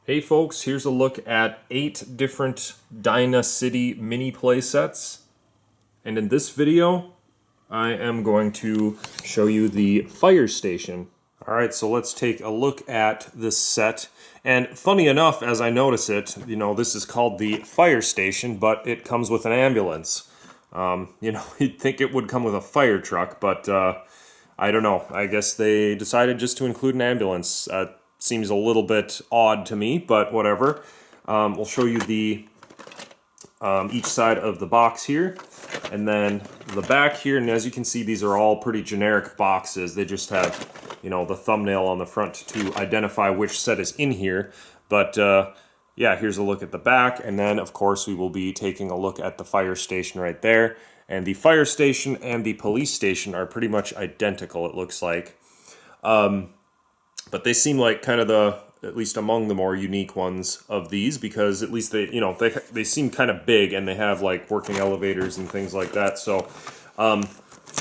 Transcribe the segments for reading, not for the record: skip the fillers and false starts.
Hey folks, here's a look at 8 different Dyna City mini playsets. And in this video, I am going to show you the fire station. Alright, so let's take a look at this set. And funny enough, as I notice it, this is called the fire station, but it comes with an ambulance. You'd think it would come with a fire truck, but I don't know. I guess they decided just to include an ambulance. Seems a little bit odd to me, but whatever. We'll show you the each side of the box here, and then the back here. And as you can see, these are all pretty generic boxes. They just have, the thumbnail on the front to identify which set is in here. But yeah, here's a look at the back, and then of course we will be taking a look at the fire station right there. And the fire station and the police station are pretty much identical, it looks like. But they seem like kind of at least among the more unique ones of these, because at least they seem kind of big, and they have like working elevators and things like that. So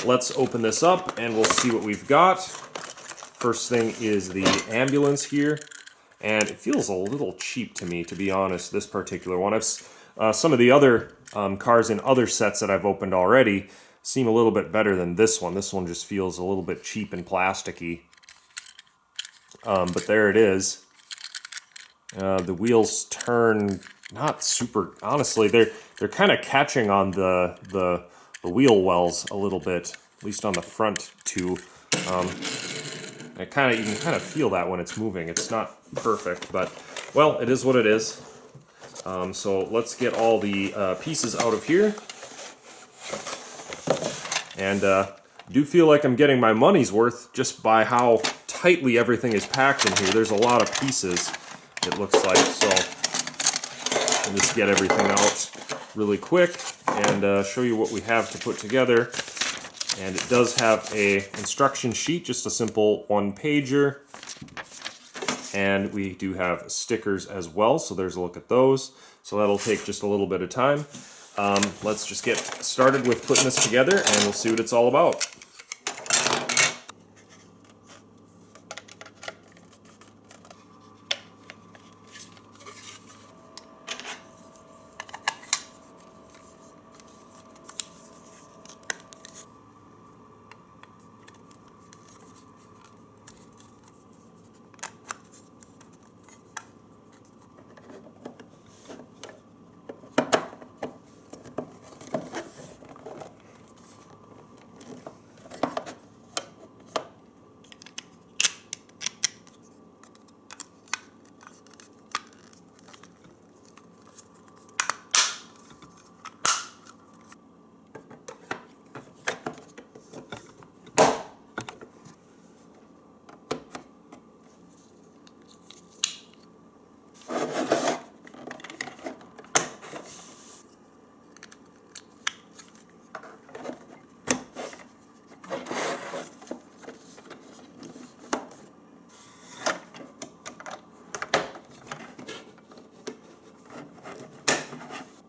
let's open this up and we'll see what we've got. First thing is the ambulance here, and it feels a little cheap to me, to be honest, this particular one. Some of the other cars in other sets that I've opened already seem a little bit better than this one. This one just feels a little bit cheap and plasticky. But there it is. The wheels turn not super. Honestly, they're kind of catching on the wheel wells a little bit, at least on the front two. You can kind of feel that when it's moving. It's not perfect, but well, it is what it is. So let's get all the pieces out of here, and do feel like I'm getting my money's worth just by how tightly everything is packed in here. There's a lot of pieces, it looks like, so I'll just get everything out really quick and show you what we have to put together. And it does have a instruction sheet, just a simple one-pager, and we do have stickers as well, so there's a look at those. So that'll take just a little bit of time. Let's just get started with putting this together, and we'll see what it's all about.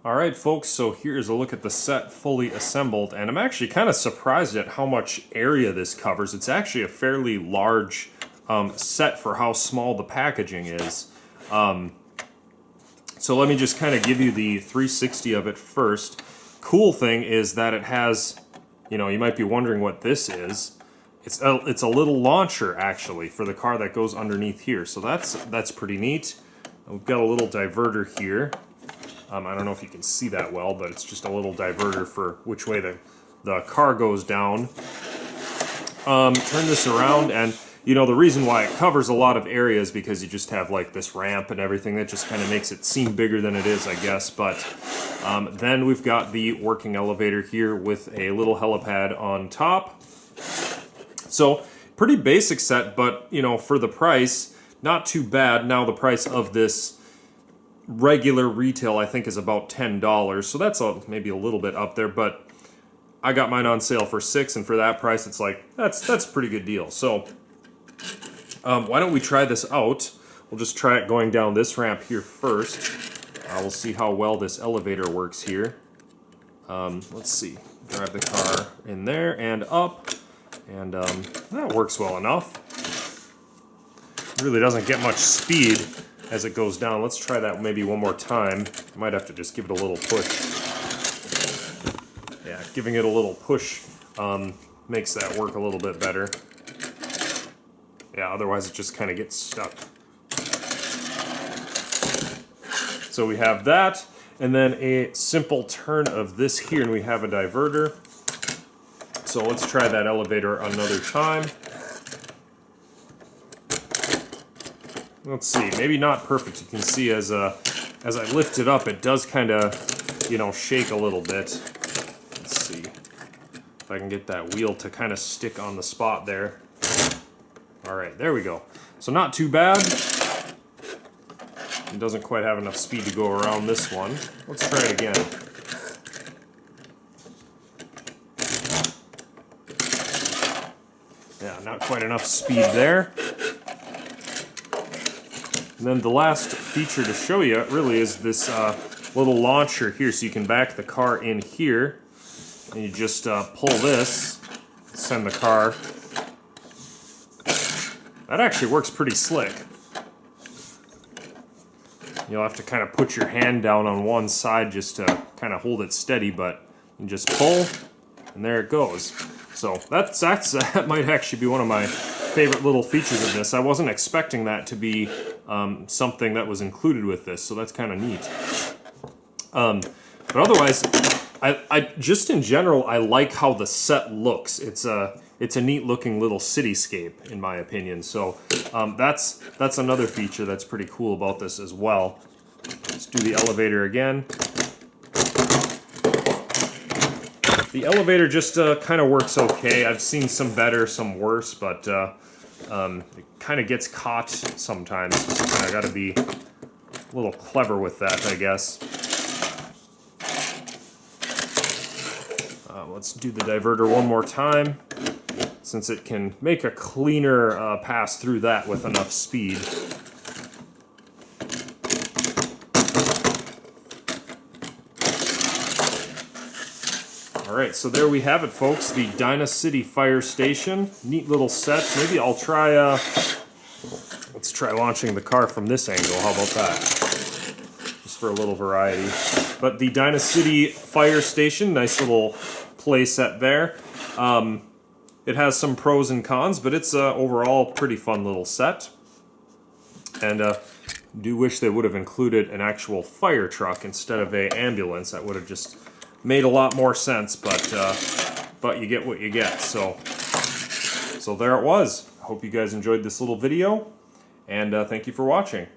Alright folks, so here's a look at the set fully assembled, and I'm actually kind of surprised at how much area this covers. It's actually a fairly large set for how small the packaging is. So let me just kind of give you the 360 of it first. Cool thing is that it has, you might be wondering what this is. It's a little launcher actually for the car that goes underneath here, so that's pretty neat. We've got a little diverter here. I don't know if you can see that well, but it's just a little diverter for which way the car goes down. Turn this around, and the reason why it covers a lot of area is because you just have like this ramp and everything that just kind of makes it seem bigger than it is, I guess. But then we've got the working elevator here with a little helipad on top. So pretty basic set, but for the price, not too bad. Now the price of this regular retail, I think, is about $10, so that's maybe a little bit up there, but I got mine on sale for $6, and for that price, it's like, that's a pretty good deal. So why don't we try this out? We'll just try it going down this ramp here first. We'll see how well this elevator works here. Let's see, drive the car in there and up, and that works well enough. It really doesn't get much speed as it goes down. Let's try that maybe one more time. I might have to just give it a little push. Yeah, giving it a little push makes that work a little bit better. Yeah, otherwise it just kind of gets stuck. So we have that, and then a simple turn of this here, and we have a diverter. So let's try that elevator another time. Let's see, maybe not perfect. You can see as I lift it up, it does kind of, you know, shake a little bit. Let's see if I can get that wheel to kind of stick on the spot there. All right, there we go. So not too bad. It doesn't quite have enough speed to go around this one. Let's try it again. Yeah, not quite enough speed there. And then the last feature to show you really is this little launcher here, so you can back the car in here, and you just pull this, send the car. That actually works pretty slick. You'll have to kind of put your hand down on one side just to kind of hold it steady, but you just pull, and there it goes. So that might actually be one of my favorite little features of this. I wasn't expecting that to be something that was included with this, so that's kind of neat. But otherwise, I just in general, I like how the set looks. It's a neat looking little cityscape, in my opinion. So that's another feature that's pretty cool about this as well. Let's do the elevator again. The elevator just kind of works okay. I've seen some better, some worse, but it kind of gets caught sometimes. I got to be a little clever with that, I guess. Let's do the diverter one more time, since it can make a cleaner pass through that with enough speed. Alright, so there we have it, folks, the Dyna City Fire Station. Neat little set. Maybe I'll try, let's try launching the car from this angle. How about that? Just for a little variety. But the Dyna City Fire Station, nice little play set there. It has some pros and cons, but it's overall pretty fun little set. And do wish they would have included an actual fire truck instead of an ambulance. That would have just made a lot more sense, but you get what you get. So there it was. Hope you guys enjoyed this little video, and thank you for watching.